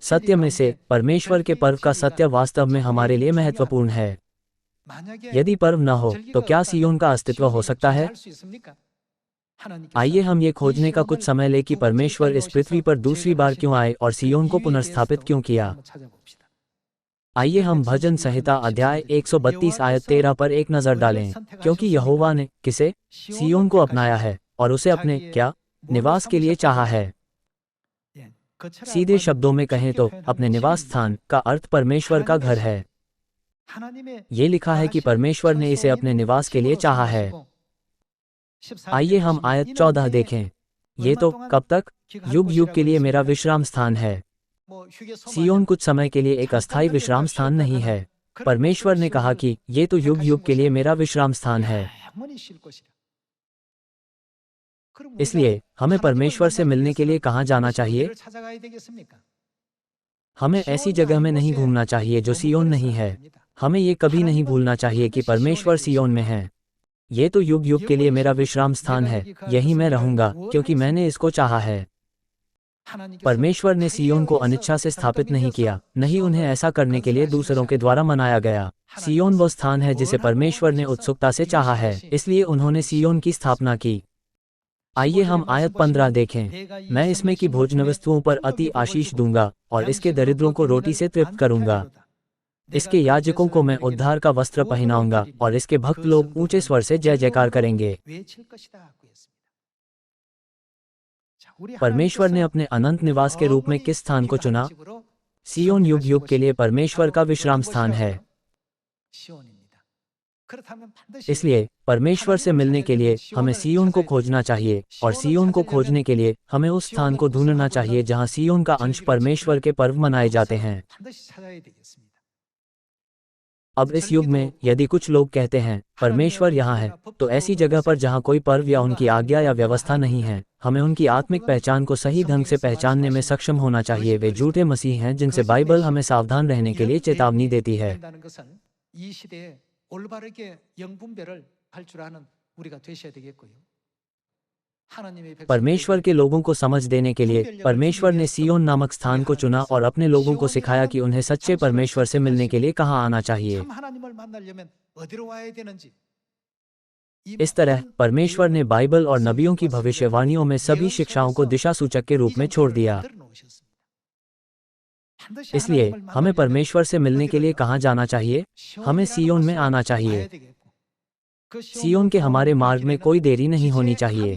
सत्य में से परमेश्वर के पर्व का सत्य वास्तव में हमारे लिए महत्वपूर्ण है। यदि पर्व न हो तो क्या सियोन का अस्तित्व हो सकता है? आइए हम ये खोजने का कुछ समय लें कि परमेश्वर इस पृथ्वी पर दूसरी बार क्यों आए और सियोन को पुनर्स्थापित क्यों किया। आइए हम भजन संहिता अध्याय 132 आयत 13 पर एक नज़र डालें। क्योंकि यहोवा ने किसे? सियोन को अपनाया है और उसे अपने क्या निवास के लिए चाहा है। सीधे शब्दों में कहें तो अपने निवास स्थान का अर्थ परमेश्वर का घर है। ये लिखा है कि परमेश्वर ने इसे अपने निवास के लिए चाहा है। आइए हम आयत 14 देखें। ये तो कब तक? युग युग के लिए मेरा विश्राम स्थान है। सियोन कुछ समय के लिए एक अस्थायी विश्राम स्थान नहीं है। परमेश्वर ने कहा कि ये तो युग युग के लिए मेरा विश्राम स्थान है। इसलिए हमें परमेश्वर से मिलने के लिए कहाँ जाना चाहिए? हमें ऐसी जगह में नहीं घूमना चाहिए जो सियोन नहीं है। हमें ये कभी नहीं भूलना चाहिए कि परमेश्वर सियोन में है। ये तो युग युग के लिए मेरा विश्राम स्थान है, यही मैं रहूंगा क्योंकि मैंने इसको चाहा है। परमेश्वर ने सियोन को अनिच्छा से स्थापित नहीं किया, नहीं उन्हें ऐसा करने के लिए दूसरों के द्वारा मनाया गया। सियोन वो स्थान है जिसे परमेश्वर ने उत्सुकता से चाहा है, इसलिए उन्होंने सियोन की स्थापना की। आइए हम आयत 15 देखें। मैं इसमें की भोजन वस्तुओं पर अति आशीष दूंगा और इसके दरिद्रों को रोटी से तृप्त करूंगा। इसके याजकों को मैं उद्धार का वस्त्र पहनाऊंगा और इसके भक्त लोग ऊंचे स्वर से जय जयकार करेंगे। परमेश्वर ने अपने अनंत निवास के रूप में किस स्थान को चुना? सियोन युग युग के लिए परमेश्वर का विश्राम स्थान है। इसलिए परमेश्वर से मिलने के लिए हमें सियोन को खोजना चाहिए और सियोन को खोजने के लिए हमें उस स्थान को ढूंढना चाहिए जहां सियोन का अंश परमेश्वर के पर्व मनाए जाते हैं। अब इस युग में यदि कुछ लोग कहते हैं परमेश्वर यहाँ है, तो ऐसी जगह पर जहाँ कोई पर्व या उनकी आज्ञा या व्यवस्था नहीं है, हमें उनकी आत्मिक पहचान को सही ढंग से पहचानने में सक्षम होना चाहिए। वे झूठे मसीह हैं जिनसे बाइबल हमें सावधान रहने के लिए चेतावनी देती है। परमेश्वर के लोगों को समझ देने के लिए परमेश्वर ने सियोन नामक स्थान को चुना और अपने लोगों को सिखाया कि उन्हें सच्चे परमेश्वर से मिलने के लिए कहाँ आना चाहिए। इस तरह परमेश्वर ने बाइबल और नबियों की भविष्यवाणियों में सभी शिक्षाओं को दिशा सूचक के रूप में छोड़ दिया। इसलिए हमें परमेश्वर से मिलने के लिए कहाँ जाना चाहिए? हमें सियोन में आना चाहिए। सियोन के हमारे मार्ग में कोई देरी नहीं होनी चाहिए।